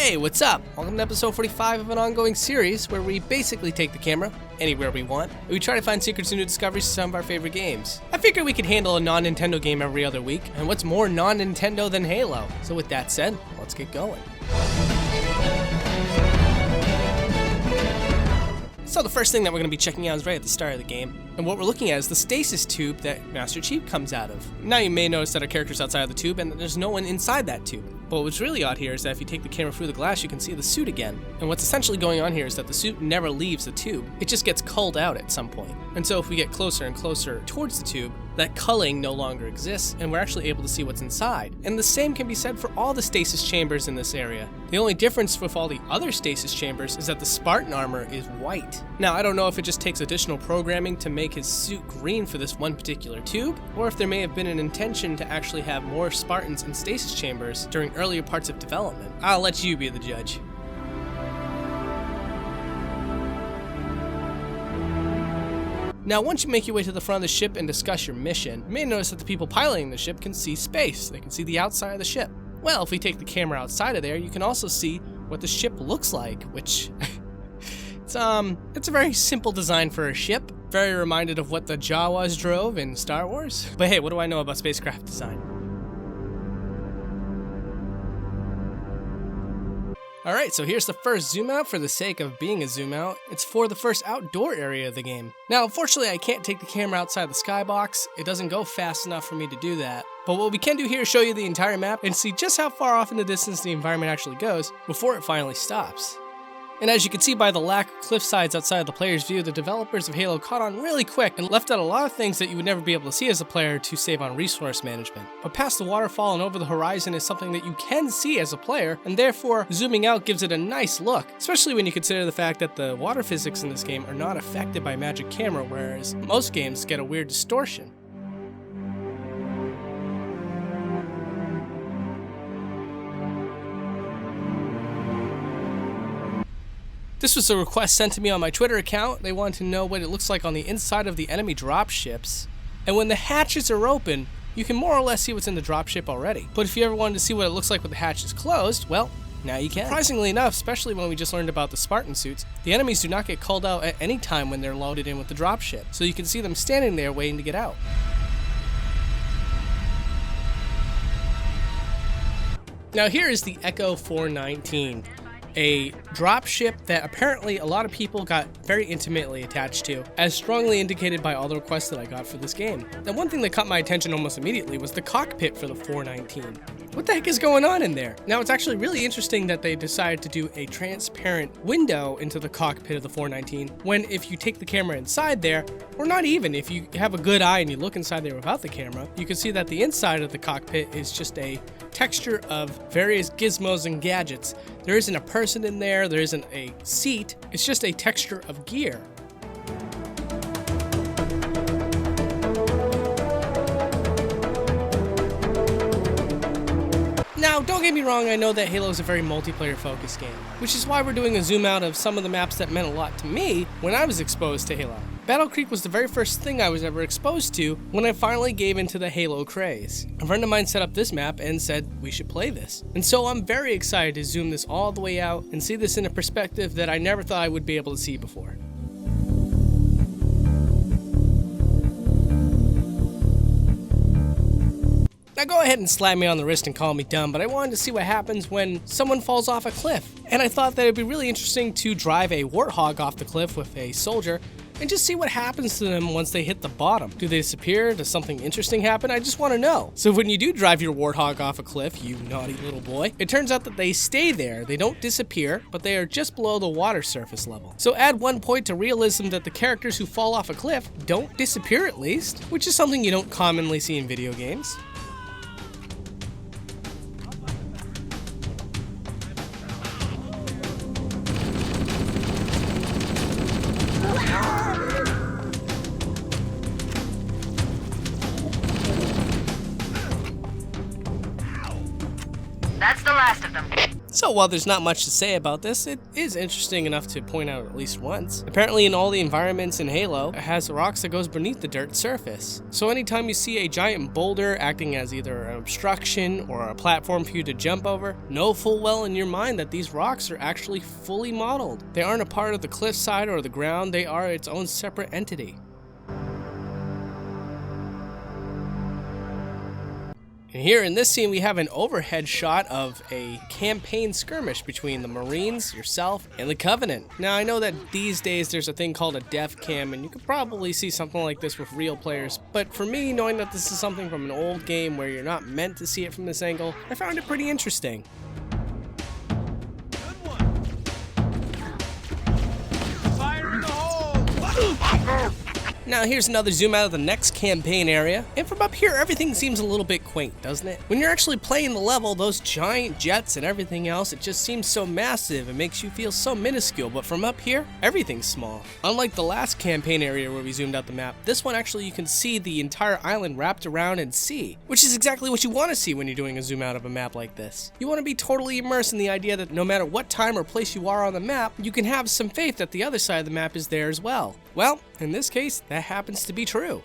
Hey, what's up? Welcome to episode 45 of an ongoing series where we basically take the camera anywhere we want, and we try to find secrets and new discoveries to some of our favorite games. I figured we could handle a non-Nintendo game every other week, and what's more non-Nintendo than Halo? So with that said, let's get going. So the first thing that we're going to be checking out is right at the start of the game, and what we're looking at is the Stasis Tube that Master Chief comes out of. Now you may notice that our character's outside of the tube and that there's no one inside that tube. But what's really odd here is that if you take the camera through the glass, you can see the suit again. And what's essentially going on here is that the suit never leaves the tube. It just gets culled out at some point. And so if we get closer and closer towards the tube, that culling no longer exists, and we're actually able to see what's inside. And the same can be said for all the stasis chambers in this area. The only difference with all the other stasis chambers is that the Spartan armor is white. Now, I don't know if it just takes additional programming to make his suit green for this one particular tube, or if there may have been an intention to actually have more Spartans in stasis chambers during earlier parts of development. I'll let you be the judge. Now, once you make your way to the front of the ship and discuss your mission, you may notice that the people piloting the ship can see space. They can see the outside of the ship. Well, if we take the camera outside of there, you can also see what the ship looks like, which it's a very simple design for a ship. Very reminded of what the Jawas drove in Star Wars. But hey, what do I know about spacecraft design? Alright, so here's the first zoom out for the sake of being a zoom out. It's for the first outdoor area of the game. Now, unfortunately, I can't take the camera outside the skybox. It doesn't go fast enough for me to do that. But what we can do here is show you the entire map and see just how far off in the distance the environment actually goes before it finally stops. And as you can see by the lack of cliff sides outside of the player's view, the developers of Halo caught on really quick and left out a lot of things that you would never be able to see as a player to save on resource management. But past the waterfall and over the horizon is something that you can see as a player, and therefore zooming out gives it a nice look, especially when you consider the fact that the water physics in this game are not affected by magic camera, whereas most games get a weird distortion. This was a request sent to me on my Twitter account. They wanted to know what it looks like on the inside of the enemy dropships. And when the hatches are open, you can more or less see what's in the dropship already. But if you ever wanted to see what it looks like with the hatches closed, well, now you can. Surprisingly enough, especially when we just learned about the Spartan suits, the enemies do not get called out at any time when they're loaded in with the dropship. So you can see them standing there waiting to get out. Now here is the Echo 419. A dropship that apparently a lot of people got very intimately attached to, as strongly indicated by all the requests that I got for this game. Now, one thing that caught my attention almost immediately was the cockpit for the 419. What the heck is going on in there? Now, it's actually really interesting that they decided to do a transparent window into the cockpit of the 419, when if you take the camera inside there, or not even, if you have a good eye and you look inside there without the camera, you can see that the inside of the cockpit is just a texture of various gizmos and gadgets. There isn't a person in there, there isn't a seat, it's just a texture of gear. Now, don't get me wrong, I know that Halo is a very multiplayer focused game, which is why we're doing a zoom out of some of the maps that meant a lot to me when I was exposed to Halo. Battle Creek was the very first thing I was ever exposed to when I finally gave into the Halo craze. A friend of mine set up this map and said we should play this. And so I'm very excited to zoom this all the way out and see this in a perspective that I never thought I would be able to see before. Now go ahead and slap me on the wrist and call me dumb, but I wanted to see what happens when someone falls off a cliff. And I thought that it'd be really interesting to drive a warthog off the cliff with a soldier and just see what happens to them once they hit the bottom. Do they disappear? Does something interesting happen? I just want to know. So when you do drive your warthog off a cliff, you naughty little boy, it turns out that they stay there. They don't disappear, but they are just below the water surface level. So add 1 point to realism that the characters who fall off a cliff don't disappear at least, which is something you don't commonly see in video games. So while there's not much to say about this, it is interesting enough to point out at least once. Apparently in all the environments in Halo, it has rocks that goes beneath the dirt surface. So anytime you see a giant boulder acting as either an obstruction or a platform for you to jump over, know full well in your mind that these rocks are actually fully modeled. They aren't a part of the cliffside or the ground, they are its own separate entity. And here in this scene, we have an overhead shot of a campaign skirmish between the Marines, yourself, and the Covenant. Now, I know that these days there's a thing called a dev cam, and you could probably see something like this with real players. But for me, knowing that this is something from an old game where you're not meant to see it from this angle, I found it pretty interesting. Good one. Fire in the hole! Now here's another zoom out of the next campaign area, and from up here everything seems a little bit quaint, doesn't it? When you're actually playing the level, those giant jets and everything else, it just seems so massive, it makes you feel so minuscule, but from up here, everything's small. Unlike the last campaign area where we zoomed out the map, this one actually you can see the entire island wrapped around in sea, which is exactly what you want to see when you're doing a zoom out of a map like this. You want to be totally immersed in the idea that no matter what time or place you are on the map, you can have some faith that the other side of the map is there as well. Well, in this case, that happens to be true.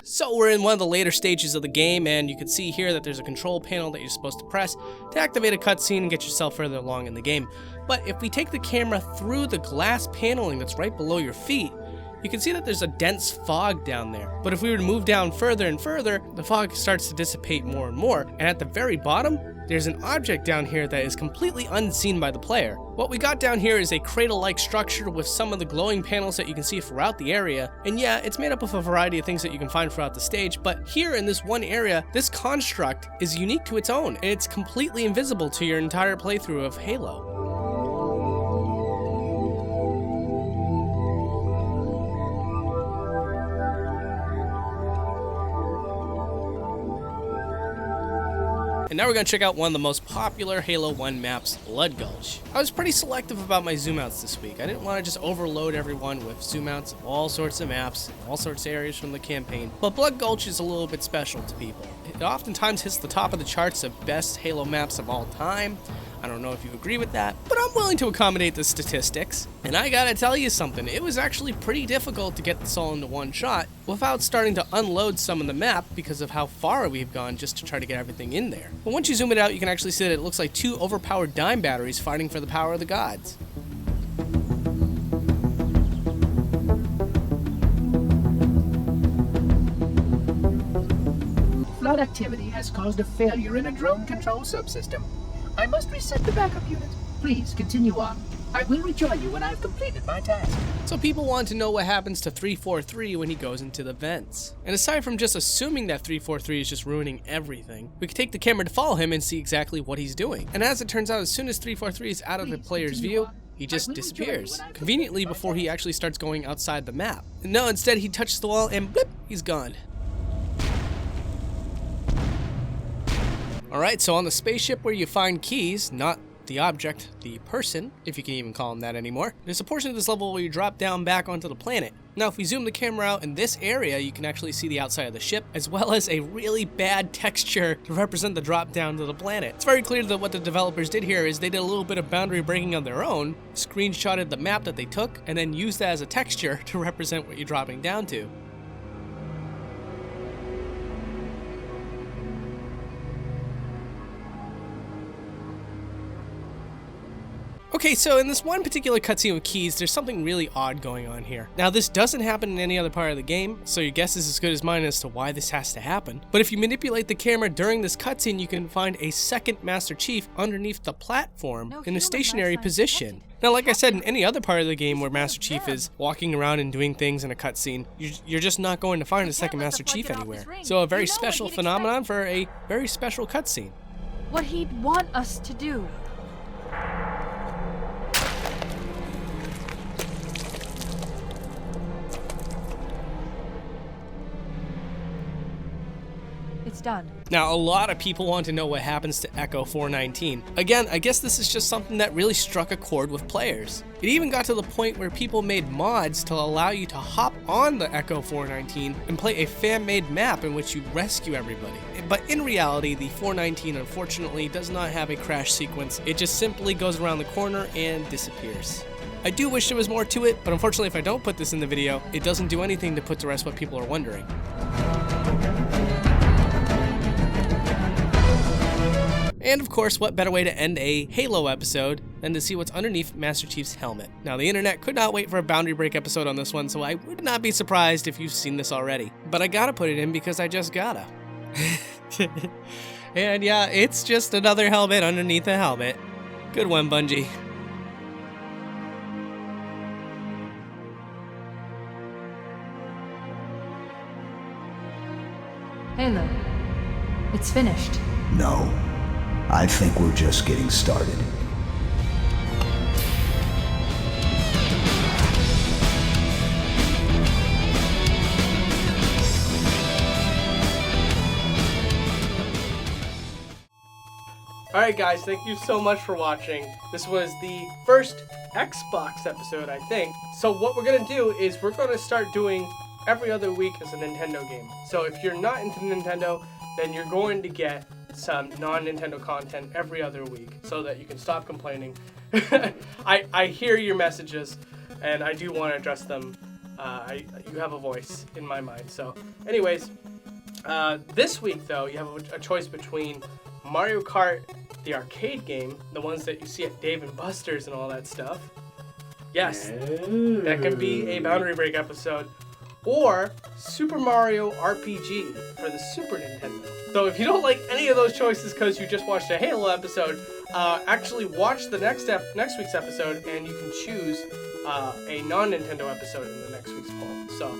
So we're in one of the later stages of the game, and you can see here that there's a control panel that you're supposed to press to activate a cutscene and get yourself further along in the game. But if we take the camera through the glass paneling that's right below your feet, you can see that there's a dense fog down there. But if we were to move down further and further, the fog starts to dissipate more and more, and at the very bottom, there's an object down here that is completely unseen by the player. What we got down here is a cradle-like structure with some of the glowing panels that you can see throughout the area, and yeah, it's made up of a variety of things that you can find throughout the stage, but here in this one area, this construct is unique to its own, and it's completely invisible to your entire playthrough of Halo. And now we're going to check out one of the most popular Halo 1 maps, Blood Gulch. I was pretty selective about my zoom outs this week. I didn't want to just overload everyone with zoom outs of all sorts of maps, all sorts of areas from the campaign, but Blood Gulch is a little bit special to people. It oftentimes hits the top of the charts of best Halo maps of all time. I don't know if you agree with that, but I'm willing to accommodate the statistics. And I gotta tell you something, it was actually pretty difficult to get this all into one shot without starting to unload some of the map because of how far we've gone just to try to get everything in there. But once you zoom it out, you can actually see that it looks like two overpowered dime batteries fighting for the power of the gods. Flood activity has caused a failure in a drone control subsystem. I must reset the backup unit. Please continue on. I will rejoin you when I've completed my task. So people want to know what happens to 343 when he goes into the vents. And aside from just assuming that 343 is just ruining everything, we could take the camera to follow him and see exactly what he's doing. And as it turns out, as soon as 343 is out of the player's view, he just disappears, conveniently before he actually starts going outside the map. No, instead he touches the wall and blip, he's gone. Alright, so on the spaceship where you find keys, not the object, the person, if you can even call him that anymore, there's a portion of this level where you drop down back onto the planet. Now if we zoom the camera out in this area, you can actually see the outside of the ship, as well as a really bad texture to represent the drop down to the planet. It's very clear that what the developers did here is they did a little bit of boundary breaking on their own, screenshotted the map that they took, and then used that as a texture to represent what you're dropping down to. Okay, so in this one particular cutscene with keys, there's something really odd going on here. Now, this doesn't happen in any other part of the game, so your guess is as good as mine as to why this has to happen. But if you manipulate the camera during this cutscene, you can find a second Master Chief underneath the platform in a stationary position. Now, like I said, in any other part of the game where Master Chief is walking around and doing things in a cutscene, you're just not going to find a second Master Chief anywhere. So a very special phenomenon for a very special cutscene. What he'd want us to do. it's done. Now, a lot of people want to know what happens to Echo 419. Again, I guess this is just something that really struck a chord with players. It even got to the point where people made mods to allow you to hop on the Echo 419 and play a fan-made map in which you rescue everybody. But in reality, the 419 unfortunately does not have a crash sequence. It just simply goes around the corner and disappears. I do wish there was more to it, but unfortunately if I don't put this in the video, it doesn't do anything to put to rest what people are wondering. And of course, what better way to end a Halo episode than to see what's underneath Master Chief's helmet. Now, the internet could not wait for a boundary break episode on this one, so I would not be surprised if you've seen this already. But I gotta put it in because I just gotta. And yeah, it's just another helmet underneath a helmet. Good one, Bungie. Halo, it's finished. No, I think we're just getting started. Alright guys, thank you so much for watching. This was the first Xbox episode, I think. So what we're going to do is we're going to start doing every other week as a Nintendo game. So if you're not into Nintendo, then you're going to get some non-Nintendo content every other week so that you can stop complaining. I hear your messages and I do want to address them. You have a voice in my mind. So anyways, this week though, you have a choice between Mario Kart, the arcade game, the ones that you see at Dave & Buster's and all that stuff. Yes, that can be a Boundary Break episode. Or Super Mario RPG for the Super Nintendo. So if you don't like any of those choices because you just watched a Halo episode, actually watch the next week's episode and you can choose a non-Nintendo episode in the next week's poll. So,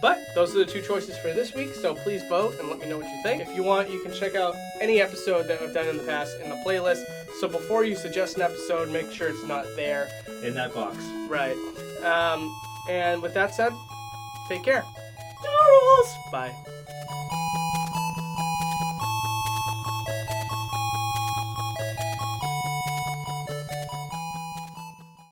but those are the two choices for this week, so please vote and let me know what you think. If you want, you can check out any episode that I've done in the past in the playlist. So before you suggest an episode, make sure it's not there. In that box. Right. And with that said, take care. Toodles! Bye.